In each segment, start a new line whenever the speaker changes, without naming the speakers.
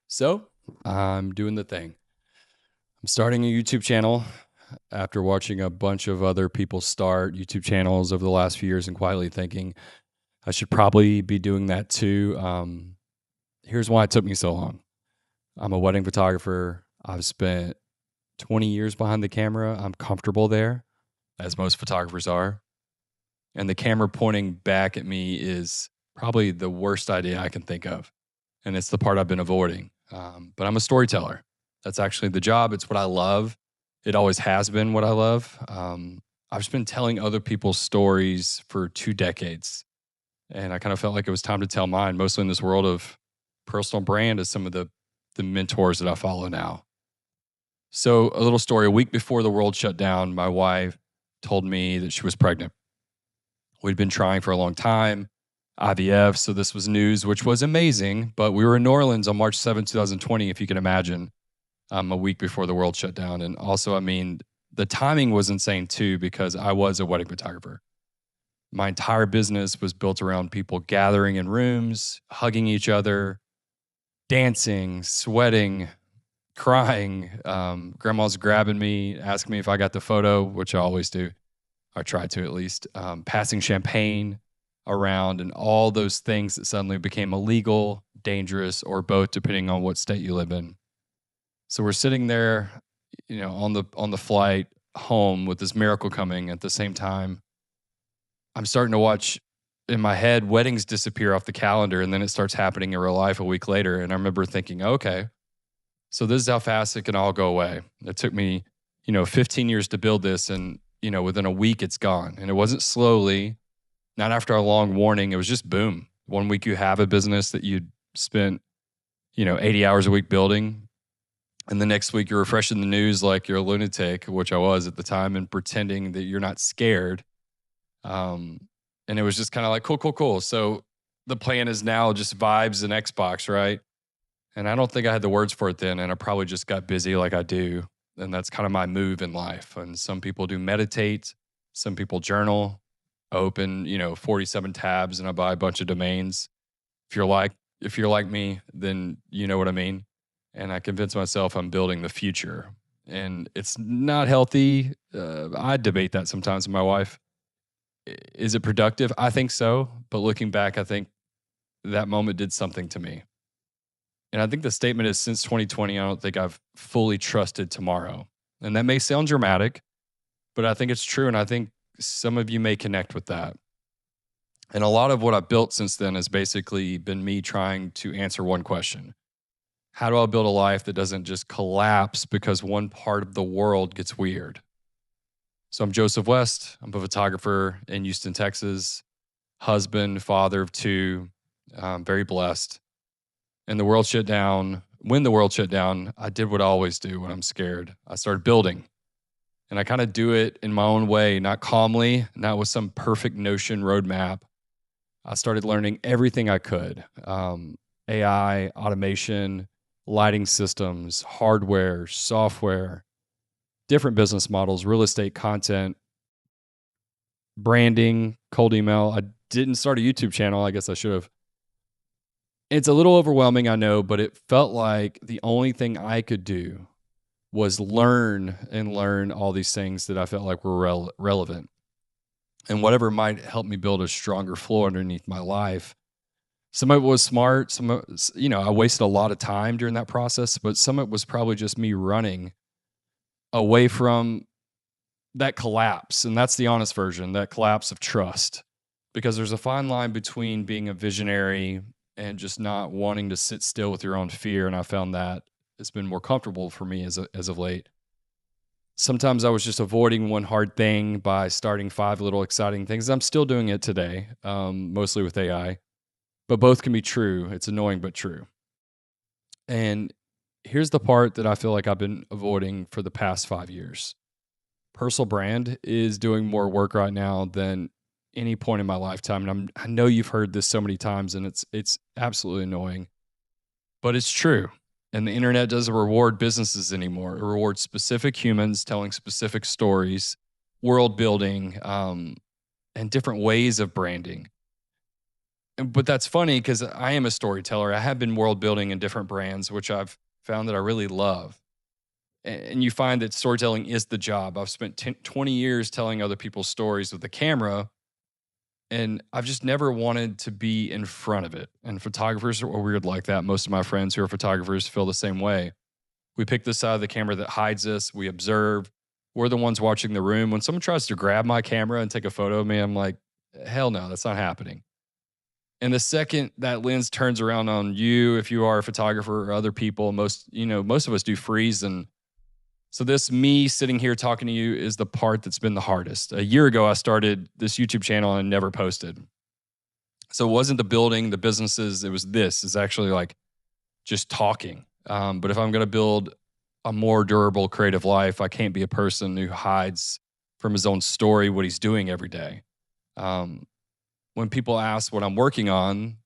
So I'm doing the thing. I'm starting a YouTube channel after watching a bunch of other people start YouTube channels over the last few years and quietly thinking I should probably be doing that too. Here's why it took me so long. I'm a wedding photographer. I've spent 20 years behind the camera. I'm comfortable there, as most photographers are. And the camera pointing back at me is probably the worst idea I can think of. And it's the part I've been avoiding. But I'm a storyteller. That's actually the job. It's what I love. It always has been what I love. I've just been telling other people's stories for 2 decades. And I kind of felt like it was time to tell mine, mostly in this world of personal brand as some of the mentors that I follow now. So, a little story. A week before the world shut down, my wife told me that she was pregnant. We'd been trying for a long time, IVF, so this was news, which was amazing. But we were in New Orleans on March 7th, 2020, if you can imagine, a week before the world shut down. And also, I mean, the timing was insane too, because I was a wedding photographer. My entire business was built around people gathering in rooms, hugging each other, dancing, sweating, crying. Grandma's grabbing me, asking me if I got the photo, which I always do. I try to at least. Passing champagne around and all those things that suddenly became illegal, dangerous, or both, depending on what state you live in. So we're sitting there, on the flight home with this miracle coming at the same time. I'm starting to watch in my head weddings disappear off the calendar, and then it starts happening in real life a week later. And I remember thinking, okay, so this is how fast it can all go away. It took me, 15 years to build this, and within a week it's gone. And it wasn't slowly, not after a long warning. It was just boom. 1 week you have a business that you'd spent, 80 hours a week building. And the next week you're refreshing the news like you're a lunatic, which I was at the time, and pretending that you're not scared. And it was just kind of like, cool, cool, cool. So the plan is now just vibes and Xbox, right? And I don't think I had the words for it then. And I probably just got busy like I do. And that's kind of my move in life. And some people do meditate, some people journal. I open, 47 tabs and I buy a bunch of domains. If you're like me, then you know what I mean. And I convince myself I'm building the future. And it's not healthy. I debate that sometimes with my wife. Is it productive? I think so. But looking back, I think that moment did something to me. And I think the statement is, since 2020, I don't think I've fully trusted tomorrow. And that may sound dramatic, but I think it's true. And I think some of you may connect with that. And a lot of what I've built since then has basically been me trying to answer one question. How do I build a life that doesn't just collapse because one part of the world gets weird? So I'm Joseph West. I'm a photographer in Houston, Texas, husband, father of two. I'm very blessed. And the world shut down. When the world shut down, I did what I always do when I'm scared. I started building. And I kind of do it in my own way, not calmly, not with some perfect Notion roadmap. I started learning everything I could. AI, automation, lighting systems, hardware, software, different business models, real estate content, branding, cold email. I didn't start a YouTube channel. I guess I should have. It's a little overwhelming, I know, but it felt like the only thing I could do was learn all these things that I felt like were relevant. And whatever might help me build a stronger floor underneath my life. Some of it was smart. I wasted a lot of time during that process, but some of it was probably just me running away from that collapse. And that's the honest version, that collapse of trust. Because there's a fine line between being a visionary and just not wanting to sit still with your own fear. And I found that it's been more comfortable for me as of late. Sometimes I was just avoiding one hard thing by starting 5 little exciting things. I'm still doing it today, mostly with AI. But both can be true. It's annoying, but true. And here's the part that I feel like I've been avoiding for the past 5 years. Personal brand is doing more work right now than any point in my lifetime. And I know you've heard this so many times, and it's absolutely annoying, but it's true. And the internet doesn't reward businesses anymore. It rewards specific humans telling specific stories, world building, and different ways of branding. But that's funny because I am a storyteller. I have been world building in different brands, which I've found that I really love. And you find that storytelling is the job. I've spent 20 years telling other people's stories with the camera, and I've just never wanted to be in front of it. And photographers are weird like that. Most of my friends who are photographers feel the same way. We pick the side of the camera that hides us. We observe. We're the ones watching the room. When someone tries to grab my camera and take a photo of me, I'm like, hell no, that's not happening. And the second that lens turns around on you, if you are a photographer or other people, most of us do freeze. And so this me sitting here talking to you is the part that's been the hardest. A year ago, I started this YouTube channel and never posted. So it wasn't the building, the businesses. It was this. It's actually like just talking. But if I'm going to build a more durable creative life, I can't be a person who hides from his own story what he's doing every day. When people ask what I'm working on,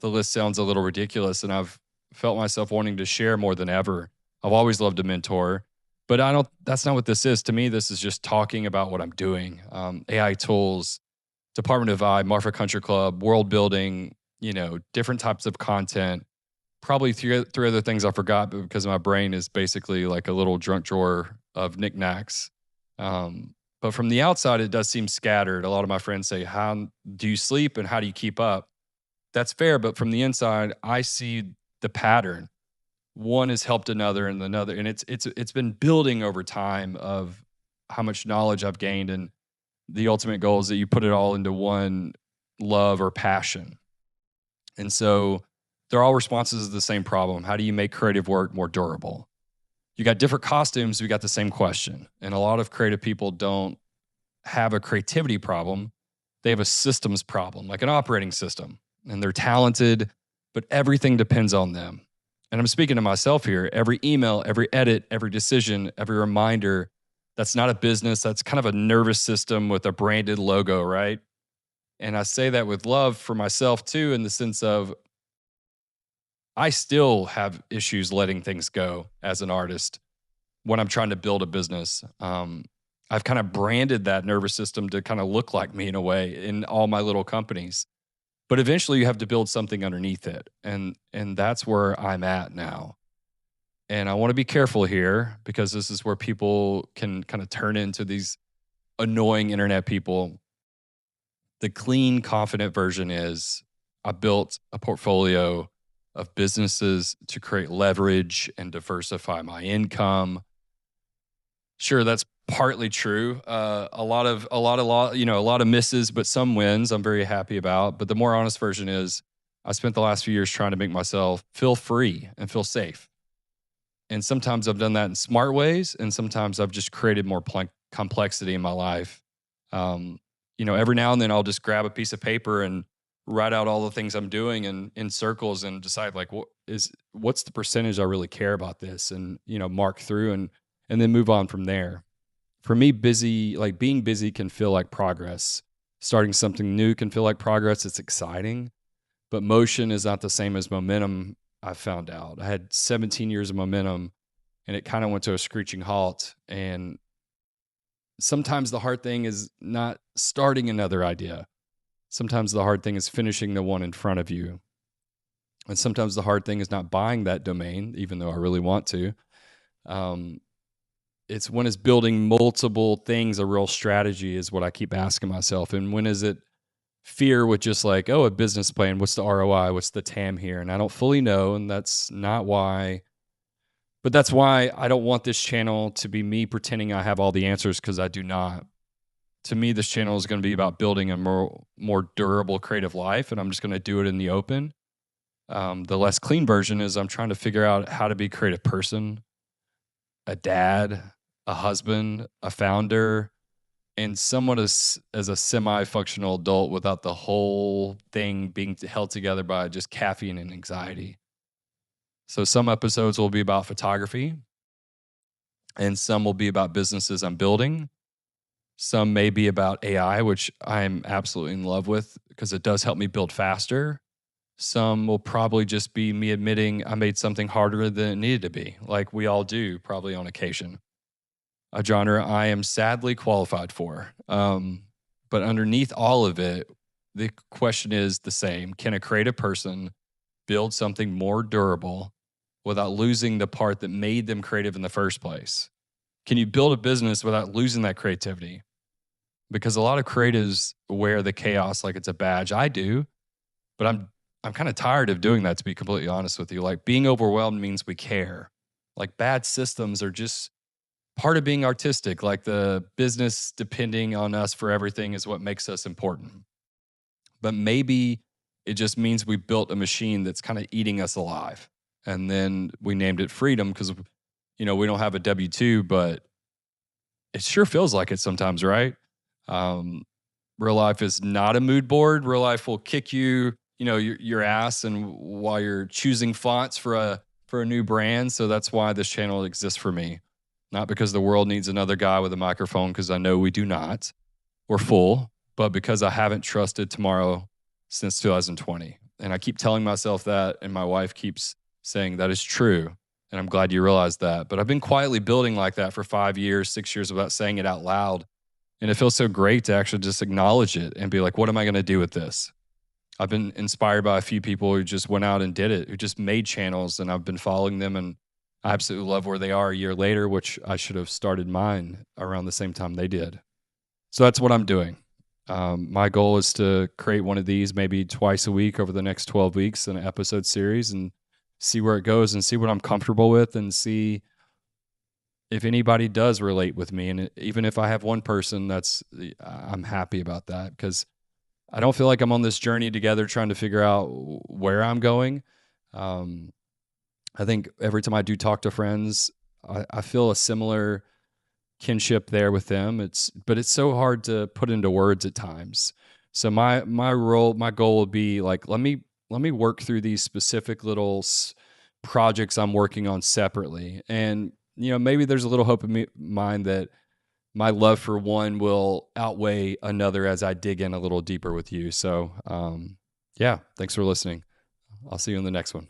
the list sounds a little ridiculous, and I've felt myself wanting to share more than ever. I've always loved to mentor, but that's not what this is. To me, this is just talking about what I'm doing. AI tools, Department of I, Marfa Country Club, world building, different types of content. Probably three other things I forgot because my brain is basically like a little junk drawer of knickknacks. But from the outside, it does seem scattered. A lot of my friends say, how do you sleep and how do you keep up? That's fair, but from the inside, I see the pattern. One has helped another and another, and it's been building over time of how much knowledge I've gained, and the ultimate goal is that you put it all into one love or passion. And so they're all responses to the same problem. How do you make creative work more durable? You got different costumes, we got the same question. And a lot of creative people don't have a creativity problem. They have a systems problem, like an operating system. And they're talented, but everything depends on them. And I'm speaking to myself here. Every email, every edit, every decision, every reminder, that's not a business. That's kind of a nervous system with a branded logo, right? And I say that with love for myself too, in the sense of I still have issues letting things go as an artist when I'm trying to build a business. I've kind of branded that nervous system to kind of look like me in a way in all my little companies. But eventually you have to build something underneath it. And that's where I'm at now. And I want to be careful here because this is where people can kind of turn into these annoying internet people. The clean, confident version is I built a portfolio of businesses to create leverage and diversify my income. Sure, that's partly true. A lot of misses, but some wins I'm very happy about. But the more honest version is I spent the last few years trying to make myself feel free and feel safe. And sometimes I've done that in smart ways, and sometimes I've just created more complexity in my life. Every now and then I'll just grab a piece of paper and write out all the things I'm doing and in circles and decide like what's the percentage I really care about this, and mark through and then move on from there. For me, being busy can feel like progress. Starting something new can feel like progress. It's exciting, but motion is not the same as momentum. I found out I had 17 years of momentum and it kind of went to a screeching halt. And sometimes the hard thing is not starting another idea. Sometimes the hard thing is finishing the one in front of you. And sometimes the hard thing is not buying that domain, even though I really want to. It's when is building multiple things a real strategy is what I keep asking myself. And when is it fear with just like, a business plan, what's the ROI, what's the TAM here? And I don't fully know, and that's not why. But that's why I don't want this channel to be me pretending I have all the answers, because I do not. To me, this channel is going to be about building a more durable creative life, and I'm just going to do it in the open. The less clean version is I'm trying to figure out how to be a creative person, a dad, a husband, a founder, and someone as a semi-functional adult without the whole thing being held together by just caffeine and anxiety. So some episodes will be about photography, and some will be about businesses I'm building. Some may be about AI, which I'm absolutely in love with because it does help me build faster. Some will probably just be me admitting I made something harder than it needed to be, like we all do probably on occasion. A genre I am sadly qualified for. But underneath all of it, the question is the same. Can a creative person build something more durable without losing the part that made them creative in the first place? Can you build a business without losing that creativity? Because a lot of creatives wear the chaos like it's a badge. I do, but I'm kind of tired of doing that, to be completely honest with you. Like, being overwhelmed means we care. Like, bad systems are just part of being artistic. Like, the business depending on us for everything is what makes us important. But maybe it just means we built a machine that's kind of eating us alive. And then we named it freedom because, we don't have a W-2, but it sure feels like it sometimes, right? Um, Real life is not a mood board. Real life will kick you, your ass, and while you're choosing fonts for a new brand. So that's why this channel exists for me. Not because the world needs another guy with a microphone, because I know we do not. We're full, but because I haven't trusted tomorrow since 2020. And I keep telling myself that, and my wife keeps saying that is true. And I'm glad you realize that. But I've been quietly building like that for 5 years, 6 years without saying it out loud. And it feels so great to actually just acknowledge it and be like, what am I going to do with this? I've been inspired by a few people who just went out and did it, who just made channels, and I've been following them, and I absolutely love where they are a year later, which I should have started mine around the same time they did. So that's what I'm doing. My goal is to create one of these maybe twice a week over the next 12 weeks, an episode series, and see where it goes and see what I'm comfortable with and see if anybody does relate with me. And even if I have one person, I'm happy about that, because I don't feel like I'm on this journey together trying to figure out where I'm going. I think every time I do talk to friends, I feel a similar kinship there with them. But it's so hard to put into words at times. So my goal would be like, let me work through these specific little projects I'm working on separately. And, maybe there's a little hope in mine that my love for one will outweigh another as I dig in a little deeper with you. So, yeah, thanks for listening. I'll see you in the next one.